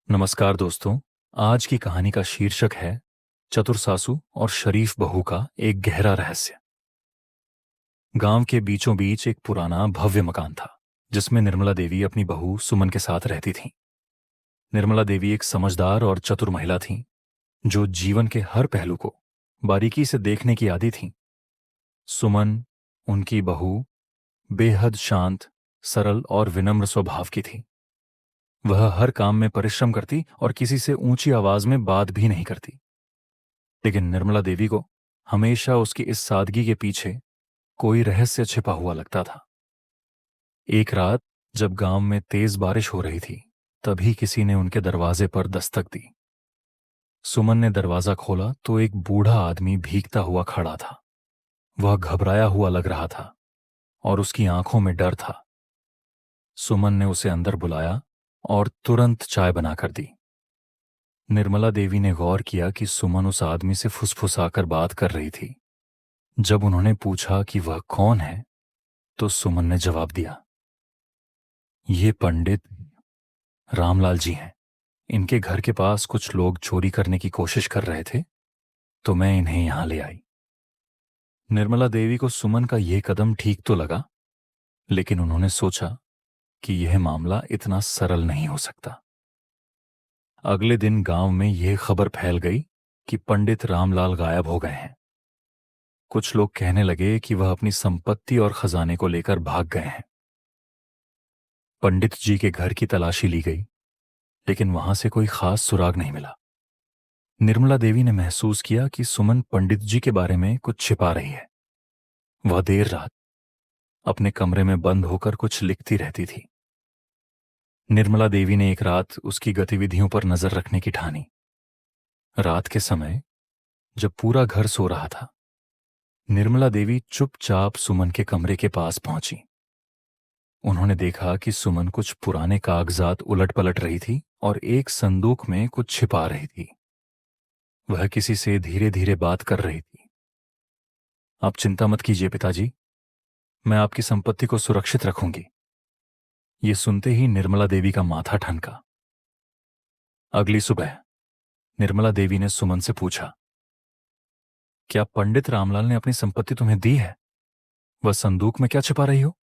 नमस्कार दोस्तों। आज की कहानी का शीर्षक है चतुर सासू और शरीफ बहू का एक गहरा रहस्य। गांव के बीचों बीच एक पुराना भव्य मकान था जिसमें निर्मला देवी अपनी बहू सुमन के साथ रहती थीं। निर्मला देवी एक समझदार और चतुर महिला थीं जो जीवन के हर पहलू को बारीकी से देखने की आदी थीं। सुमन, उनकी बहू, बेहद शांत, सरल और विनम्र स्वभाव की थी। वह हर काम में परिश्रम करती और किसी से ऊंची आवाज में बात भी नहीं करती। लेकिन निर्मला देवी को हमेशा उसकी इस सादगी के पीछे कोई रहस्य छिपा हुआ लगता था। एक रात जब गांव में तेज बारिश हो रही थी, तभी किसी ने उनके दरवाजे पर दस्तक दी। सुमन ने दरवाजा खोला तो एक बूढ़ा आदमी भीगता हुआ खड़ा था। वह घबराया हुआ लग रहा था और उसकी आंखों में डर था। सुमन ने उसे अंदर बुलाया और तुरंत चाय बनाकर दी। निर्मला देवी ने गौर किया कि सुमन उस आदमी से फुसफुसाकर बात कर रही थी। जब उन्होंने पूछा कि वह कौन है, तो सुमन ने जवाब दिया, ये पंडित रामलाल जी हैं। इनके घर के पास कुछ लोग चोरी करने की कोशिश कर रहे थे, तो मैं इन्हें यहां ले आई। निर्मला देवी को सुमन का यह कदम ठीक तो लगा, लेकिन उन्होंने सोचा कि यह मामला इतना सरल नहीं हो सकता। अगले दिन गांव में यह खबर फैल गई कि पंडित रामलाल गायब हो गए हैं। कुछ लोग कहने लगे कि वह अपनी संपत्ति और खजाने को लेकर भाग गए हैं। पंडित जी के घर की तलाशी ली गई, लेकिन वहां से कोई खास सुराग नहीं मिला। निर्मला देवी ने महसूस किया कि सुमन पंडित जी के बारे में कुछ छिपा रही है। वह देर रात अपने कमरे में बंद होकर कुछ लिखती रहती थी। निर्मला देवी ने एक रात उसकी गतिविधियों पर नजर रखने की ठानी। रात के समय जब पूरा घर सो रहा था, निर्मला देवी चुपचाप सुमन के कमरे के पास पहुंची। उन्होंने देखा कि सुमन कुछ पुराने कागजात उलट पलट रही थी और एक संदूक में कुछ छिपा रही थी। वह किसी से धीरे धीरे बात कर रही थी। आप चिंता मत कीजिए पिताजी, मैं आपकी संपत्ति को सुरक्षित रखूंगी। ये सुनते ही निर्मला देवी का माथा ठनका। अगली सुबह निर्मला देवी ने सुमन से पूछा, क्या पंडित रामलाल ने अपनी संपत्ति तुम्हें दी है? वह संदूक में क्या छिपा रही हो?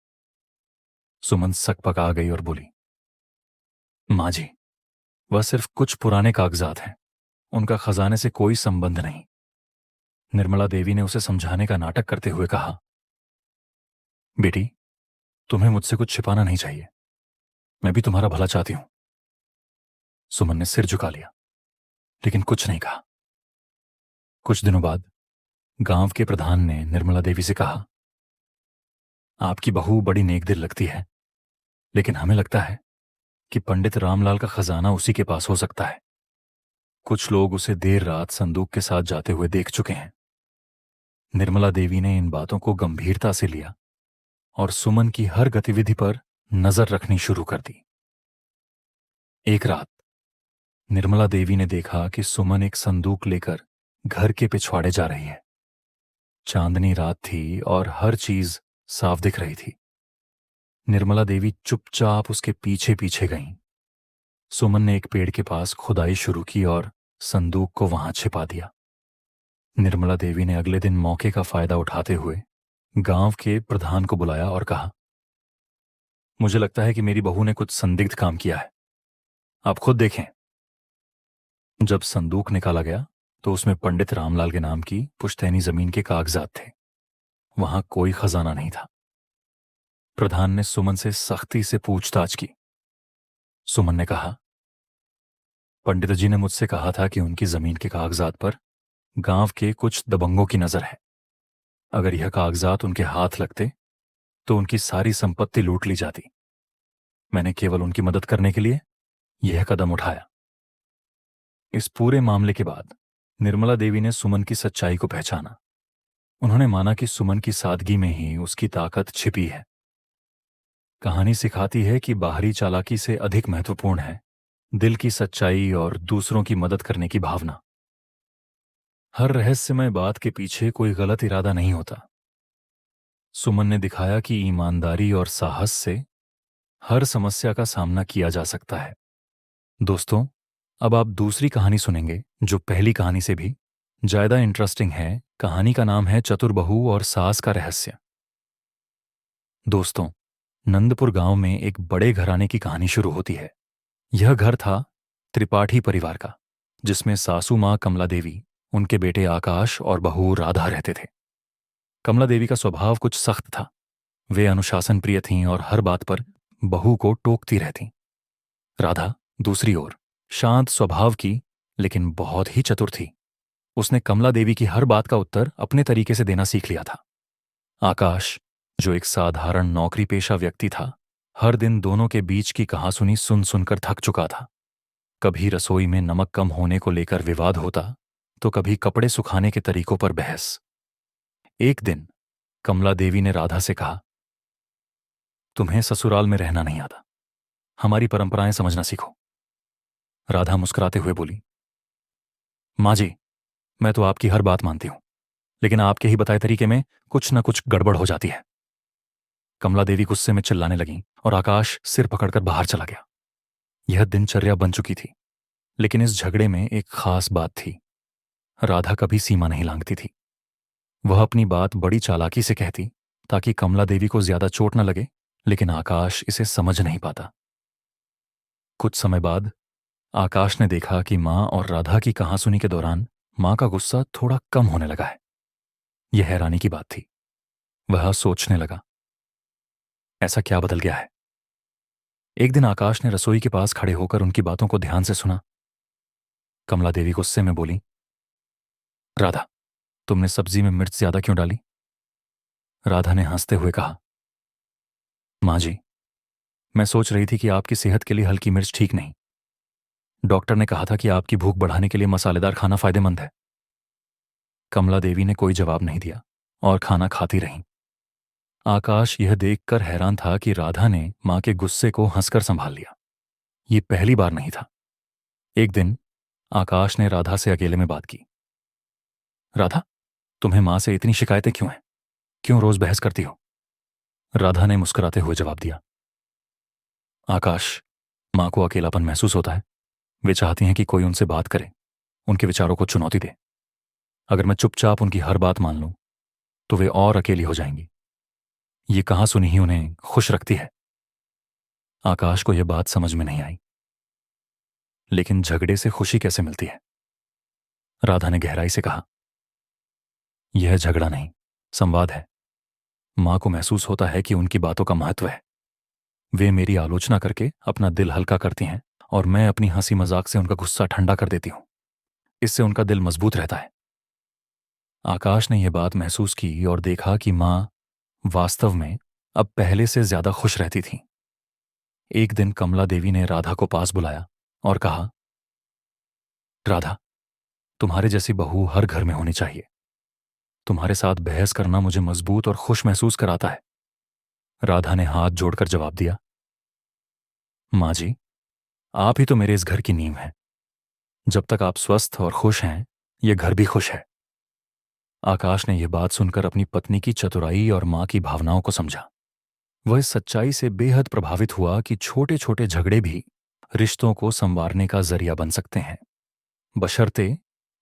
सुमन सकपका गई और बोली, मां जी, वह सिर्फ कुछ पुराने कागजात हैं। उनका खजाने से कोई संबंध नहीं। निर्मला देवी ने उसे समझाने का नाटक करते हुए कहा, बेटी, तुम्हें मुझसे कुछ छिपाना नहीं चाहिए। मैं भी तुम्हारा भला चाहती हूं। सुमन ने सिर झुका लिया, लेकिन कुछ नहीं कहा। कुछ दिनों बाद गांव के प्रधान ने निर्मला देवी से कहा, आपकी बहू बड़ी नेकदिल लगती है, लेकिन हमें लगता है कि पंडित रामलाल का खजाना उसी के पास हो सकता है। कुछ लोग उसे देर रात संदूक के साथ जाते हुए देख चुके हैं। निर्मला देवी ने इन बातों को गंभीरता से लिया और सुमन की हर गतिविधि पर नजर रखनी शुरू कर दी। एक रात निर्मला देवी ने देखा कि सुमन एक संदूक लेकर घर के पिछवाड़े जा रही है। चांदनी रात थी और हर चीज साफ दिख रही थी। निर्मला देवी चुपचाप उसके पीछे पीछे गईं। सुमन ने एक पेड़ के पास खुदाई शुरू की और संदूक को वहां छिपा दिया। निर्मला देवी ने अगले दिन मौके का फायदा उठाते हुए गांव के प्रधान को बुलाया और कहा, मुझे लगता है कि मेरी बहू ने कुछ संदिग्ध काम किया है। आप खुद देखें। जब संदूक निकाला गया तो उसमें पंडित रामलाल के नाम की पुश्तैनी जमीन के कागजात थे। वहां कोई खजाना नहीं था। प्रधान ने सुमन से सख्ती से पूछताछ की। सुमन ने कहा, पंडित जी ने मुझसे कहा था कि उनकी जमीन के कागजात पर गांव के कुछ दबंगों की नजर है। अगर यह कागजात उनके हाथ लगते तो उनकी सारी संपत्ति लूट ली जाती। मैंने केवल उनकी मदद करने के लिए यह कदम उठाया। इस पूरे मामले के बाद निर्मला देवी ने सुमन की सच्चाई को पहचाना। उन्होंने माना कि सुमन की सादगी में ही उसकी ताकत छिपी है। कहानी सिखाती है कि बाहरी चालाकी से अधिक महत्वपूर्ण है दिल की सच्चाई और दूसरों की मदद करने की भावना। हर रहस्यमय बात के पीछे कोई गलत इरादा नहीं होता। सुमन ने दिखाया कि ईमानदारी और साहस से हर समस्या का सामना किया जा सकता है। दोस्तों, अब आप दूसरी कहानी सुनेंगे जो पहली कहानी से भी ज्यादा इंटरेस्टिंग है। कहानी का नाम है चतुर्बहू और सास का रहस्य। दोस्तों, नंदपुर गांव में एक बड़े घराने की कहानी शुरू होती है। यह घर था त्रिपाठी परिवार का, जिसमें सासू मां कमला देवी, उनके बेटे आकाश और बहू राधा रहते थे। कमला देवी का स्वभाव कुछ सख्त था। वे अनुशासन प्रिय थीं और हर बात पर बहू को टोकती रहतीं। राधा दूसरी ओर शांत स्वभाव की, लेकिन बहुत ही चतुर थी। उसने कमला देवी की हर बात का उत्तर अपने तरीके से देना सीख लिया था। आकाश, जो एक साधारण नौकरी पेशा व्यक्ति था, हर दिन दोनों के बीच की कहासुनी सुन सुनकर थक चुका था। कभी रसोई में नमक कम होने को लेकर विवाद होता, तो कभी कपड़े सुखाने के तरीकों पर बहस। एक दिन कमला देवी ने राधा से कहा, तुम्हें ससुराल में रहना नहीं आता, हमारी परंपराएं समझना सीखो। राधा मुस्कुराते हुए बोली, माँ जी, मैं तो आपकी हर बात मानती हूं, लेकिन आपके ही बताए तरीके में कुछ न कुछ गड़बड़ हो जाती है। कमला देवी गुस्से में चिल्लाने लगी और आकाश सिर पकड़कर बाहर चला गया। यह दिनचर्या बन चुकी थी, लेकिन इस झगड़े में एक खास बात थी। राधा कभी सीमा नहीं लांघती थी। वह अपनी बात बड़ी चालाकी से कहती ताकि कमला देवी को ज्यादा चोट न लगे, लेकिन आकाश इसे समझ नहीं पाता। कुछ समय बाद आकाश ने देखा कि मां और राधा की कहासुनी के दौरान मां का गुस्सा थोड़ा कम होने लगा है। यह हैरानी की बात थी। वह सोचने लगा, ऐसा क्या बदल गया है। एक दिन आकाश ने रसोई के पास खड़े होकर उनकी बातों को ध्यान से सुना। कमला देवी गुस्से में बोली, राधा, तुमने सब्जी में मिर्च ज्यादा क्यों डाली। राधा ने हंसते हुए कहा, मां जी, मैं सोच रही थी कि आपकी सेहत के लिए हल्की मिर्च ठीक नहीं। डॉक्टर ने कहा था कि आपकी भूख बढ़ाने के लिए मसालेदार खाना फायदेमंद है। कमला देवी ने कोई जवाब नहीं दिया और खाना खाती रहीं। आकाश यह देखकर हैरान था कि राधा ने मां के गुस्से को हंसकर संभाल लिया। ये पहली बार नहीं था। एक दिन आकाश ने राधा से अकेले में बात की। राधा, तुम्हें मां से इतनी शिकायतें क्यों हैं? क्यों रोज बहस करती हो? राधा ने मुस्कुराते हुए जवाब दिया, आकाश, मां को अकेलापन महसूस होता है। वे चाहती हैं कि कोई उनसे बात करे, उनके विचारों को चुनौती दे। अगर मैं चुपचाप उनकी हर बात मान लूं, तो वे और अकेली हो जाएंगी। ये कहासुनी ही उन्हें खुश रखती है। आकाश को यह बात समझ में नहीं आई। लेकिन झगड़े से खुशी कैसे मिलती है? राधा ने गहराई से कहा, यह झगड़ा नहीं, संवाद है। मां को महसूस होता है कि उनकी बातों का महत्व है। वे मेरी आलोचना करके अपना दिल हल्का करती हैं और मैं अपनी हंसी मजाक से उनका गुस्सा ठंडा कर देती हूं। इससे उनका दिल मजबूत रहता है। आकाश ने यह बात महसूस की और देखा कि मां वास्तव में अब पहले से ज्यादा खुश रहती थी। एक दिन कमला देवी ने राधा को पास बुलाया और कहा, राधा, तुम्हारे जैसी बहू हर घर में होनी चाहिए। तुम्हारे साथ बहस करना मुझे मजबूत और खुश महसूस कराता है। राधा ने हाथ जोड़कर जवाब दिया, मां जी, आप ही तो मेरे इस घर की नींव हैं। जब तक आप स्वस्थ और खुश हैं, यह घर भी खुश है। आकाश ने यह बात सुनकर अपनी पत्नी की चतुराई और मां की भावनाओं को समझा। वह इस सच्चाई से बेहद प्रभावित हुआ कि छोटे छोटे झगड़े भी रिश्तों को संवारने का जरिया बन सकते हैं, बशर्ते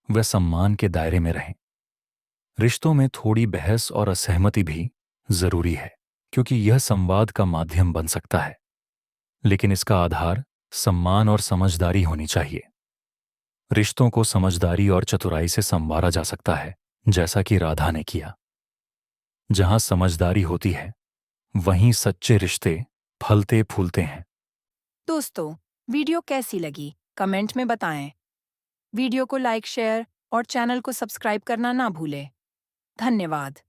वे सम्मान के दायरे में रहें। रिश्तों में थोड़ी बहस और असहमति भी जरूरी है, क्योंकि यह संवाद का माध्यम बन सकता है, लेकिन इसका आधार सम्मान और समझदारी होनी चाहिए। रिश्तों को समझदारी और चतुराई से संवारा जा सकता है, जैसा कि राधा ने किया। जहां समझदारी होती है, वहीं सच्चे रिश्ते फलते फूलते हैं। दोस्तों, वीडियो कैसी लगी कमेंट में बताएं। वीडियो को लाइक, शेयर और चैनल को सब्सक्राइब करना ना भूलें। धन्यवाद।